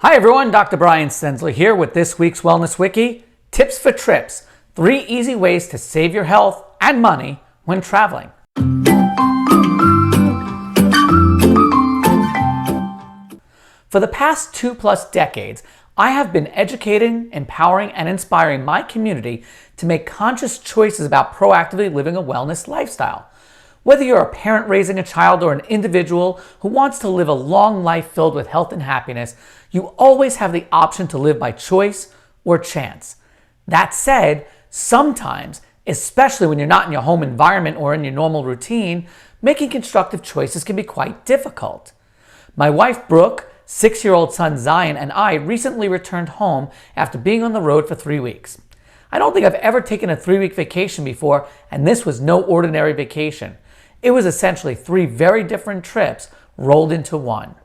Hi everyone, Dr. Brian Stensler here with this week's Wellness Wiki, Tips for Trips, 3 easy ways to save your health and money when traveling. For the past 2+ decades, I have been educating, empowering, and inspiring my community to make conscious choices about proactively living a wellness lifestyle. Whether you're a parent raising a child or an individual who wants to live a long life filled with health and happiness, you always have the option to live by choice or chance. That said, sometimes, especially when you're not in your home environment or in your normal routine, making constructive choices can be quite difficult. My wife, Brooke, 6-year-old son Zion, and I recently returned home after being on the road for 3 weeks. I don't think I've ever taken a 3-week vacation before, and this was no ordinary vacation. It was essentially 3 very different trips rolled into one.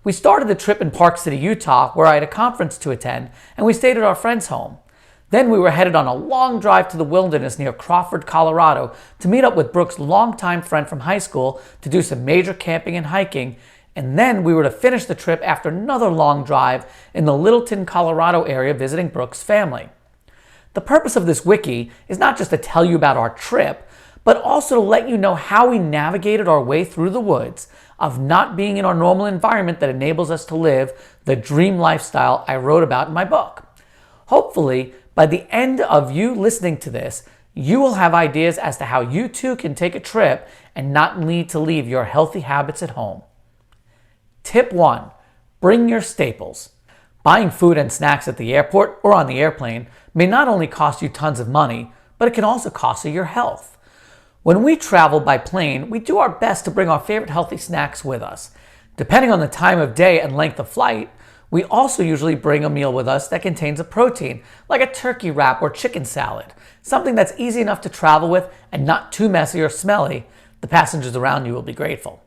We started the trip in Park City, Utah, where I had a conference to attend, and we stayed at our friend's home. Then we were headed on a long drive to the wilderness near Crawford, Colorado, to meet up with Brooke's longtime friend from high school to do some major camping and hiking, and then we were to finish the trip after another long drive in the Littleton, Colorado area visiting Brooke's family. The purpose of this wiki is not just to tell you about our trip, but also to let you know how we navigated our way through the woods of not being in our normal environment that enables us to live the dream lifestyle I wrote about in my book. Hopefully, by the end of you listening to this, you will have ideas as to how you too can take a trip and not need to leave your healthy habits at home. Tip 1. Bring your staples. Buying food and snacks at the airport or on the airplane may not only cost you tons of money, but it can also cost you your health. When we travel by plane, we do our best to bring our favorite healthy snacks with us. Depending on the time of day and length of flight, we also usually bring a meal with us that contains a protein, like a turkey wrap or chicken salad, something that's easy enough to travel with and not too messy or smelly. The passengers around you will be grateful.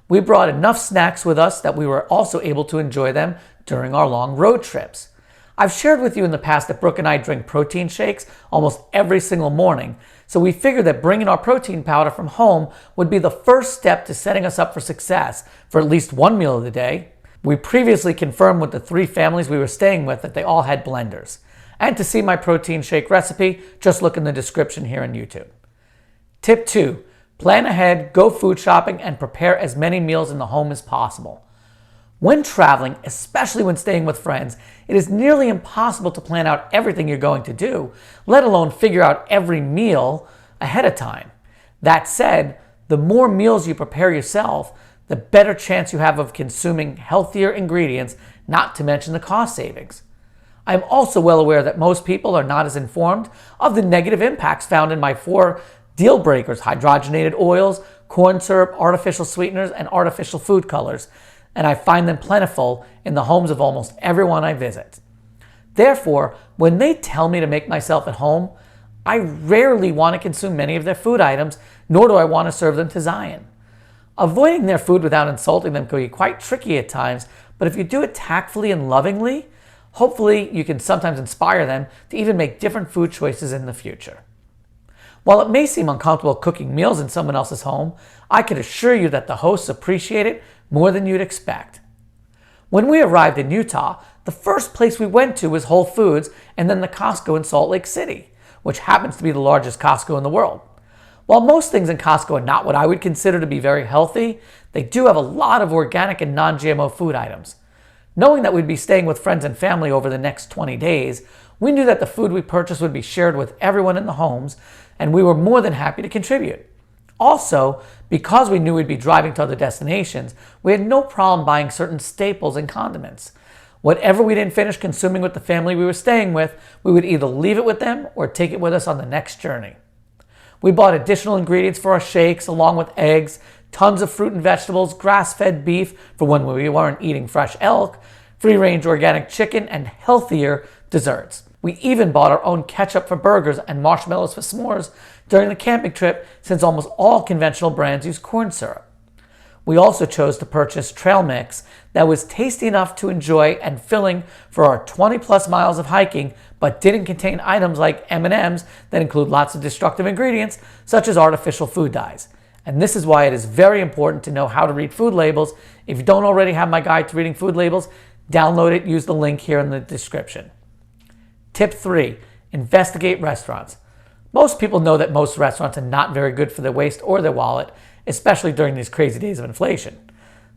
We brought enough snacks with us that we were also able to enjoy them during our long road trips. I've shared with you in the past that Brooke and I drink protein shakes almost every single morning, so we figured that bringing our protein powder from home would be the first step to setting us up for success for at least one meal of the day. We previously confirmed with the 3 families we were staying with that they all had blenders. And to see my protein shake recipe, just look in the description here on YouTube. Tip 2. Plan ahead, go food shopping, and prepare as many meals in the home as possible. When traveling, especially when staying with friends, it is nearly impossible to plan out everything you're going to do, let alone figure out every meal ahead of time. That said, the more meals you prepare yourself, the better chance you have of consuming healthier ingredients, not to mention the cost savings. I am also well aware that most people are not as informed of the negative impacts found in my 4 deal breakers: hydrogenated oils, corn syrup, artificial sweeteners, and artificial food colors, and I find them plentiful in the homes of almost everyone I visit. Therefore, when they tell me to make myself at home, I rarely want to consume many of their food items, nor do I want to serve them to Zion. Avoiding their food without insulting them can be quite tricky at times, but if you do it tactfully and lovingly, hopefully you can sometimes inspire them to even make different food choices in the future. While it may seem uncomfortable cooking meals in someone else's home, I can assure you that the hosts appreciate it more than you'd expect. When we arrived in Utah, the first place we went to was Whole Foods and then the Costco in Salt Lake City, which happens to be the largest Costco in the world. While most things in Costco are not what I would consider to be very healthy, they do have a lot of organic and non-GMO food items. Knowing that we'd be staying with friends and family over the next 20 days, we knew that the food we purchased would be shared with everyone in the homes, and we were more than happy to contribute. Also, because we knew we'd be driving to other destinations, we had no problem buying certain staples and condiments. Whatever we didn't finish consuming with the family we were staying with, we would either leave it with them or take it with us on the next journey. We bought additional ingredients for our shakes, along with eggs, tons of fruit and vegetables, grass-fed beef for when we weren't eating fresh elk, free-range organic chicken, and healthier desserts. We even bought our own ketchup for burgers and marshmallows for s'mores during the camping trip, since almost all conventional brands use corn syrup. We also chose to purchase trail mix that was tasty enough to enjoy and filling for our 20+ miles of hiking, but didn't contain items like M&Ms that include lots of destructive ingredients such as artificial food dyes. And this is why it is very important to know how to read food labels. If you don't already have my guide to reading food labels, Download it, use the link here in the description. Tip 3, investigate restaurants. Most people know that most restaurants are not very good for their waist or their wallet, especially during these crazy days of inflation.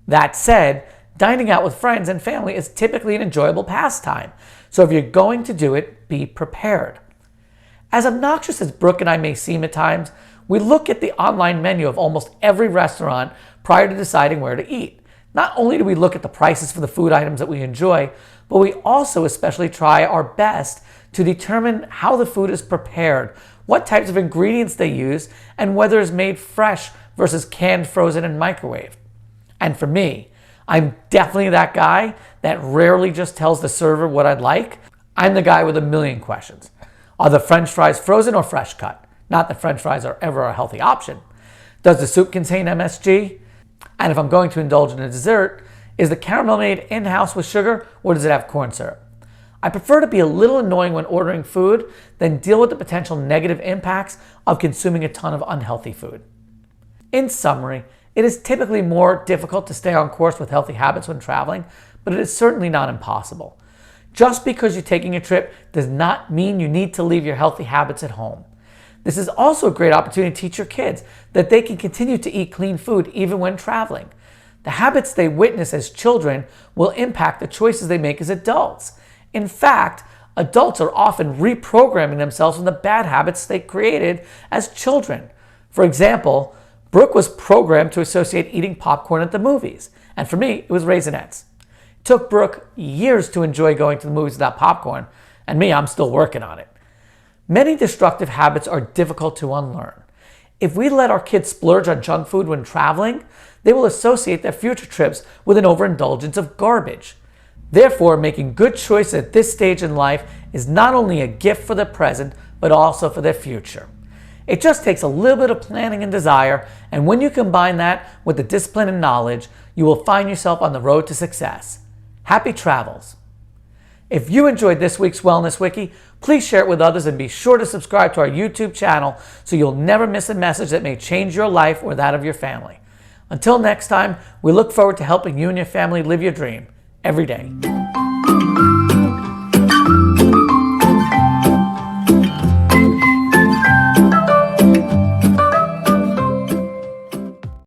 That said, dining out with friends and family is typically an enjoyable pastime, so if you're going to do it, be prepared. As obnoxious as Brooke and I may seem at times, we look at the online menu of almost every restaurant prior to deciding where to eat. Not only do we look at the prices for the food items that we enjoy, but we also especially try our best to determine how the food is prepared, what types of ingredients they use, and whether it's made fresh versus canned, frozen, and microwaved. And for me, I'm definitely that guy that rarely just tells the server what I'd like. I'm the guy with a million questions. Are the French fries frozen or fresh cut? Not that French fries are ever a healthy option. Does the soup contain MSG? And if I'm going to indulge in a dessert, is the caramel made in-house with sugar or does it have corn syrup? I prefer to be a little annoying when ordering food than deal with the potential negative impacts of consuming a ton of unhealthy food. In summary, it is typically more difficult to stay on course with healthy habits when traveling, but it is certainly not impossible. Just because you're taking a trip does not mean you need to leave your healthy habits at home. This is also a great opportunity to teach your kids that they can continue to eat clean food even when traveling. The habits they witness as children will impact the choices they make as adults. In fact, adults are often reprogramming themselves from the bad habits they created as children. For example, Brooke was programmed to associate eating popcorn at the movies, and for me, it was Raisinets. It took Brooke years to enjoy going to the movies without popcorn, and me, I'm still working on it. Many destructive habits are difficult to unlearn. If we let our kids splurge on junk food when traveling, they will associate their future trips with an overindulgence of garbage. Therefore, making good choices at this stage in life is not only a gift for the present, but also for their future. It just takes a little bit of planning and desire, and when you combine that with the discipline and knowledge, you will find yourself on the road to success. Happy travels! If you enjoyed this week's Wellness Wiki, please share it with others and be sure to subscribe to our YouTube channel so you'll never miss a message that may change your life or that of your family. Until next time, we look forward to helping you and your family live your dream every day.